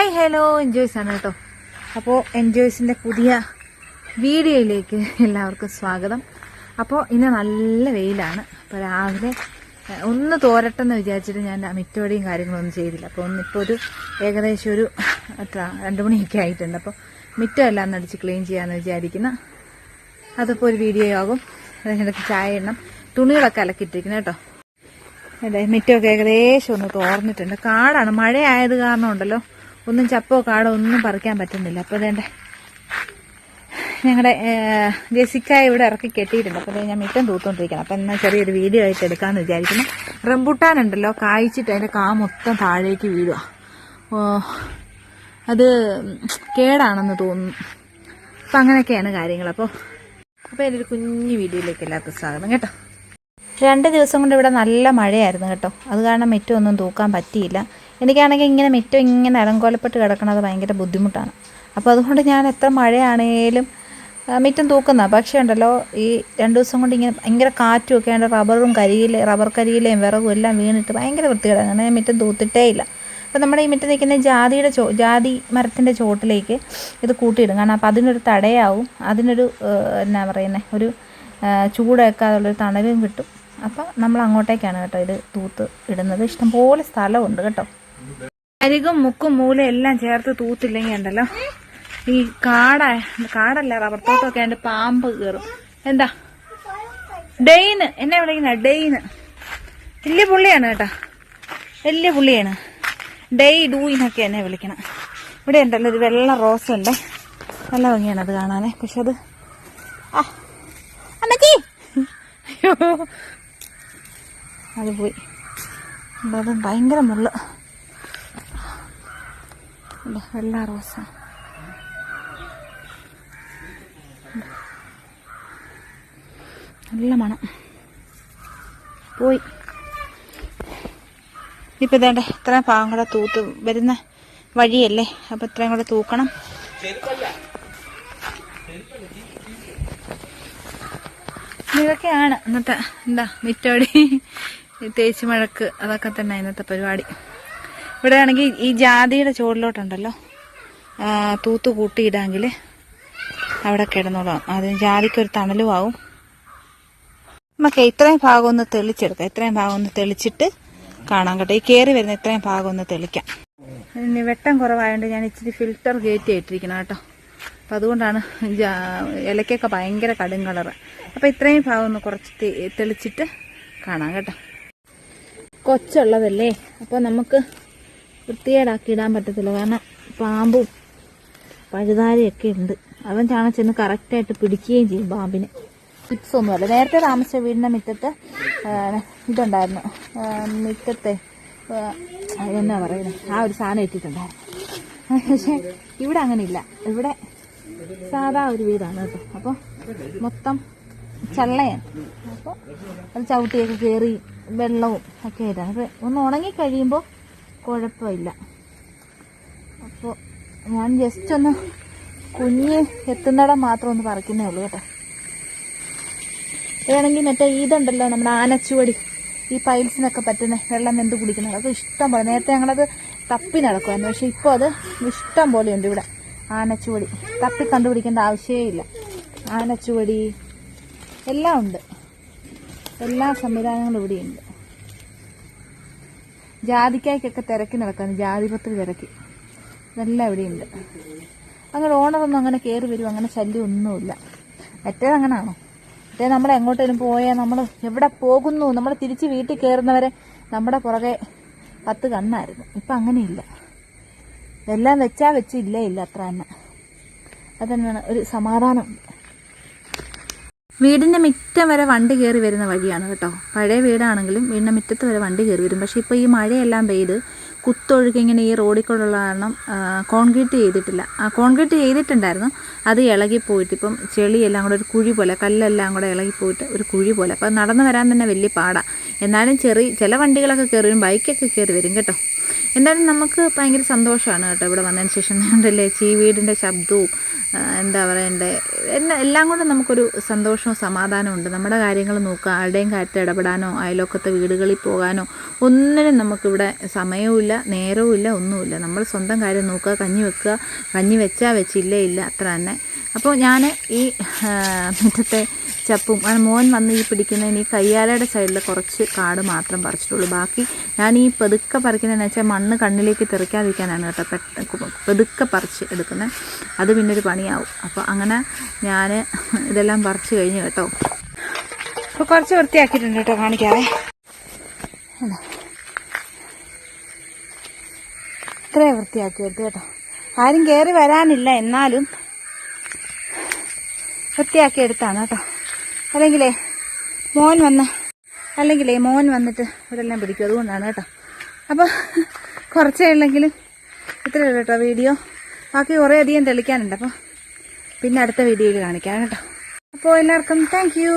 Hi hello enjoys ആണ് കേട്ടോ. അപ്പോൾ എൻജോയ്സിൻ്റെ പുതിയ വീഡിയോയിലേക്ക് എല്ലാവർക്കും സ്വാഗതം. അപ്പോൾ ഇന്ന് നല്ല വെയിലാണ്. അപ്പോൾ രാവിലെ ഒന്ന് തോരട്ടെന്ന് വിചാരിച്ചിട്ട് ഞാൻ മിറ്റോടിയും കാര്യങ്ങളൊന്നും ചെയ്തില്ല. അപ്പോൾ ഇപ്പോൾ ഒരു ഏകദേശം ഒരു 2 മണിയൊക്കെ ആയിട്ടുണ്ട്. അപ്പോൾ മിറ്റം എല്ലാം നടിച്ച് ക്ലീൻ ചെയ്യാമെന്ന് വിചാരിക്കുന്ന അതിപ്പോൾ ഒരു വീഡിയോ ആകും. അതിനിടയ്ക്ക് ചായ ഇടണം, തുണികളൊക്കെ അലക്കിയിട്ടിരിക്കണം കേട്ടോ. അതെ, മിറ്റമൊക്കെ ഏകദേശം ഒന്ന് തോർന്നിട്ടുണ്ട്. കാടാണ്, മഴയായത് കാരണം ഉണ്ടല്ലോ ഒന്നും ചപ്പോ കാടോ ഒന്നും പറിക്കാൻ പറ്റുന്നില്ല. അപ്പോൾ അതേണ്ട ഞങ്ങളുടെ ജെസിക്കായ ഇവിടെ ഇറക്കി കെട്ടിയിട്ടുണ്ട്. അപ്പോൾ ഞാൻ മിറ്റം തൂത്തോണ്ടിരിക്കണം. അപ്പം എന്നാൽ ചെറിയൊരു വീഡിയോ ആയിട്ട് എടുക്കാമെന്ന് വിചാരിക്കുന്നു. റംബുട്ടാനുണ്ടല്ലോ കായ്ച്ചിട്ട് അതിൻ്റെ കാ മൊത്തം താഴേക്ക് വീഴുക. അത് കേടാണെന്ന് തോന്നുന്നു. അപ്പം അങ്ങനെയൊക്കെയാണ് കാര്യങ്ങൾ. അപ്പോൾ എൻ്റെ ഒരു കുഞ്ഞു വീഡിയോയിലേക്ക് എല്ലാവർക്കും സ്വാഗതം കേട്ടോ. 2 ദിവസം കൊണ്ട് ഇവിടെ നല്ല മഴയായിരുന്നു കേട്ടോ. അത് കാരണം മിറ്റം ഒന്നും തൂക്കാൻ പറ്റിയില്ല. എനിക്കാണെങ്കിൽ ഇങ്ങനെ മിറ്റം ഇങ്ങനെ ഇളങ്കോലപ്പെട്ട് കിടക്കണത് ഭയങ്കര ബുദ്ധിമുട്ടാണ്. അപ്പോൾ അതുകൊണ്ട് ഞാൻ എത്ര മഴയാണേലും മിറ്റം തൂക്കുന്ന. പക്ഷേ ഉണ്ടല്ലോ ഈ 2 ദിവസം കൊണ്ട് ഇങ്ങനെ ഭയങ്കര കാറ്റും ഒക്കെ ഉണ്ട്. റബ്ബർ കരിയിലയും വിറകും എല്ലാം വീണിട്ട് ഭയങ്കര വൃത്തികേടാണ്. അങ്ങനെ ഞാൻ മിറ്റം തൂത്തിട്ടേ ഇല്ല. അപ്പോൾ നമ്മുടെ ഈ മിറ്റം നിൽക്കുന്ന ജാതി മരത്തിൻ്റെ ചോട്ടിലേക്ക് ഇത് കൂട്ടിയിടും. കാരണം അപ്പോൾ അതിനൊരു തടയാവും, അതിനൊരു എന്നാ പറയുന്നത്, ഒരു ചൂടേക്കാതുള്ളൊരു തണലും കിട്ടും. അപ്പം നമ്മൾ അങ്ങോട്ടേക്കാണ് കേട്ടോ ഇത് തൂത്ത് ഇടുന്നത്. ഇഷ്ടംപോലെ സ്ഥലമുണ്ട് കേട്ടോ. അരികും മുക്കും മൂലയും എല്ലാം ചേർത്ത് തൂത്തില്ലെങ്കിൽ ഉണ്ടല്ലോ ഈ കാടല്ല റബ്ബർ തോട്ടമൊക്കെ ആയിട്ട് പാമ്പ് കയറും. എന്താ ഡെയിന് എന്നെ വിളിക്കുന്ന ഡെയിന് വലിയ പുള്ളിയാണ് കേട്ടോ, വലിയ പുള്ളിയാണ്. ഡൂയിനൊക്കെ എന്നെ വിളിക്കണം. ഇവിടെ ഉണ്ടല്ലോ ഒരു വെള്ള റോസ് ഉണ്ട്, നല്ല ഭംഗിയാണ് അത് കാണാനേ. പക്ഷെ അത് അമ്മച്ചി അയ്യോ അത് പോയി. അത് ഭയങ്കര മുള്ള്. വെള്ള റോസ നല്ല മണം പോയി. ഇപ്പം ഇതേണ്ട ഇത്രയും ഭാഗം കൂടെ തൂത്ത് വരുന്ന വഴിയല്ലേ, അപ്പം ഇത്രയും കൂടെ തൂക്കണം. ഇതൊക്കെയാണ് ഇന്നത്തെ എന്താ മിറ്റോടി തേച്ച് മഴക്ക് അതൊക്കെ തന്നെ ഇന്നത്തെ പരിപാടി. ഇവിടെ ആണെങ്കിൽ ഈ ജാതിയുടെ ചുവടിലോട്ടുണ്ടല്ലോ തൂത്ത് കൂട്ടിയിടാമെങ്കിൽ അവിടെ കിടന്നോളാം. അതിന് ജാതിക്കൊരു തണലും ആവും. നമുക്ക് ഇത്രയും ഭാഗം ഒന്ന് തെളിച്ചെടുക്കാം. ഇത്രയും ഭാഗം ഒന്ന് തെളിച്ചിട്ട് കാണാം കേട്ടോ. ഈ കയറി വരുന്ന ഇത്രയും ഭാഗം ഒന്ന് തെളിക്കാം. ഇനി വെട്ടം കുറവായതുകൊണ്ട് ഞാൻ ഇച്ചിരി ഫിൽറ്റർ കയറ്റി ഇട്ടിരിക്കണം കേട്ടോ. അപ്പം അതുകൊണ്ടാണ് ഇലക്കൊക്കെ ഭയങ്കര കടും കളറ്. അപ്പം ഇത്രയും ഭാഗം ഒന്ന് കുറച്ച് തെളിച്ചിട്ട് കാണാം കേട്ടോ. കൊച്ചുള്ളതല്ലേ, അപ്പോൾ നമുക്ക് വൃത്തികേടാക്കി ഇടാൻ പറ്റത്തില്ല. കാരണം പാമ്പും പഴുതാരയൊക്കെ ഉണ്ട്. അവൻ ചെന്ന് കറക്റ്റായിട്ട് പിടിക്കുകയും ചെയ്യും പാമ്പിനെ. ടിപ്സൊന്നുമല്ല. നേരത്തെ താമസിച്ച വീടിൻ്റെ മുറ്റത്ത് ഇതുണ്ടായിരുന്നു, മുറ്റത്തെ എന്നാ പറയുന്നത്, ആ ഒരു സാധനം ഇട്ടിട്ടുണ്ടായിരുന്നു. പക്ഷേ ഇവിടെ അങ്ങനെ ഇല്ല. ഇവിടെ സാധാ ഒരു വീടാണ് കേട്ടോ. അപ്പോൾ മൊത്തം ചള്ളയാണ്. അപ്പോൾ അത് ചവിട്ടിയൊക്കെ കയറി വെള്ളവും ഒക്കെ ആയിട്ടാണ്. അപ്പോൾ ഒന്ന് ഉണങ്ങിക്കഴിയുമ്പോൾ കുഴപ്പമില്ല. അപ്പോൾ ഞാൻ ജസ്റ്റ് ഒന്ന് കുഞ്ഞ് എത്തുന്നിടം മാത്രം ഒന്ന് പറിക്കുന്നേ ഉള്ളൂ കേട്ടോ. ഇതാണെങ്കിൽ മറ്റേ ഇതുണ്ടല്ലോ നമ്മുടെ ആനച്ചുവടി, ഈ പൈൽസിനൊക്കെ പറ്റുന്ന വെള്ളം വെന്ത് കുടിക്കുന്നത്, അത് ഇഷ്ടം പോലെ. നേരത്തെ ഞങ്ങളത് തപ്പി നടക്കുമായിരുന്നു. പക്ഷെ ഇപ്പോൾ അത് ഇഷ്ടം പോലെയുണ്ട് ഇവിടെ. ആനച്ചുവടി തപ്പി കണ്ടുപിടിക്കേണ്ട ആവശ്യമേ ഇല്ല. ആനച്ചുവടി എല്ലാം ഉണ്ട്, എല്ലാ സംവിധാനങ്ങളും ഇവിടെയുണ്ട്. ജാതിക്കായ്ക്കൊക്കെ തിരക്കി നടക്കാണ്, ജാതിപത്രി തിരക്കി, ഇതെല്ലാം ഇവിടെയുണ്ട്. അങ്ങനെ ഓണറൊന്നും അങ്ങനെ കയറി വരും, അങ്ങനെ ശല്യം ഒന്നുമില്ല. മറ്റേത് അങ്ങനെയാണോ? മറ്റേ നമ്മൾ എങ്ങോട്ടേലും പോയാൽ നമ്മൾ എവിടെ പോകുന്നു, നമ്മൾ തിരിച്ച് വീട്ടിൽ കയറുന്നവരെ നമ്മുടെ പുറകെ 10 കണ്ണായിരുന്നു. ഇപ്പം അങ്ങനെയില്ല. എല്ലാം വെച്ച് ഇല്ല അത്ര തന്നെ. അതന്നെയാണ് ഒരു സമാധാനമുണ്ട്. വീടിൻ്റെ മുറ്റം വരെ വണ്ടി കയറി വരുന്ന വഴിയാണ് കേട്ടോ. പഴയ വീടാണെങ്കിലും വീടിൻ്റെ മുറ്റത്ത് വരെ വണ്ടി കയറി വരും. പക്ഷേ ഇപ്പോൾ ഈ മഴയെല്ലാം പെയ്ത് കുത്തൊഴുകി ഇങ്ങനെ ഈ റോഡിൽ കൂടെയുള്ള കാരണം കോൺക്രീറ്റ് ചെയ്തിട്ടില്ല. കോൺക്രീറ്റ് ചെയ്തിട്ടുണ്ടായിരുന്നു, അത് ഇളകിപ്പോയിട്ട് ഇപ്പം ചെളിയെല്ലാം കൂടെ ഒരു കുഴി പോലെ, കല്ലെല്ലാം കൂടെ ഇളകിപ്പോയിട്ട് ഒരു കുഴി പോലെ. അപ്പോൾ നടന്നു വരാൻ തന്നെ വലിയ പാടാണ്. എന്നാലും ചില വണ്ടികളൊക്കെ കയറി വരും, ബൈക്കൊക്കെ കയറി വരും കേട്ടോ. എന്തായാലും നമുക്ക് ഭയങ്കര സന്തോഷമാണ് കേട്ടോ ഇവിടെ വന്നതിന് ശേഷം. ഉണ്ടല്ലേ ചീവീടിൻ്റെ ശബ്ദവും എന്താ പറയണ്ടേ, എല്ലാം കൊണ്ടും നമുക്കൊരു സന്തോഷവും സമാധാനവും ഉണ്ട്. നമ്മുടെ കാര്യങ്ങൾ നോക്കുക, ആരുടെയും കാര്യത്തിൽ ഇടപെടാനോ അയൽവക്കത്തെ വീടുകളിൽ പോകാനോ ഒന്നിനും നമുക്കിവിടെ സമയവുമില്ല, നേരവുമില്ല, ഒന്നുമില്ല. നമ്മൾ സ്വന്തം കാര്യം നോക്കുക, കഞ്ഞി വെക്കുക, കഞ്ഞി വെച്ചാൽ വെച്ചില്ലേ ഇല്ല, അത്ര തന്നെ. അപ്പോൾ ഞാൻ ഈ മുറ്റത്തെ ചപ്പും മോൻ വന്ന് ഈ പിടിക്കുന്നതിന് ഈ കയ്യാലയുടെ സൈഡിൽ കുറച്ച് കാട് മാത്രം പറിച്ചിട്ടുള്ളൂ. ബാക്കി ഞാൻ ഈ പെതുക്കെ പറിക്കുന്നതെന്ന് വെച്ചാൽ മണ്ണ് കണ്ണിലേക്ക് തെറിക്കാതിരിക്കാനാണ് കേട്ടോ. പെതുക്കെ പറിച്ച് എടുക്കുന്നത്, അത് പിന്നൊരു പണിയാവും. അപ്പോൾ അങ്ങനെ ഞാൻ ഇതെല്ലാം പറിച്ച് കഴിഞ്ഞു കേട്ടോ. അപ്പോൾ കുറച്ച് വൃത്തിയാക്കിയിട്ടുണ്ട് കേട്ടോ, കാണിക്കാവേ. ഇത്രയും വൃത്തിയാക്കി എടുത്ത് കേട്ടോ. ആരും കയറി വരാനില്ല, എന്നാലും വൃത്തിയാക്കി എടുത്താണ് കേട്ടോ. അല്ലെങ്കിലേ മോൻ വന്നിട്ട് ഇവിടെ എല്ലാം പിടിക്കും, അതുകൊണ്ടാണ് കേട്ടോ. അപ്പോൾ കുറച്ചേ ഉള്ളെങ്കിലും ഇത്രയേ ഉള്ളൂ കേട്ടോ വീഡിയോ. ബാക്കി കുറേ അധികം തെളിക്കാനുണ്ട്, അപ്പോൾ പിന്നെ അടുത്ത വീഡിയോയിൽ കാണിക്കാം കേട്ടോ. അപ്പോൾ എല്ലാവർക്കും താങ്ക് യു.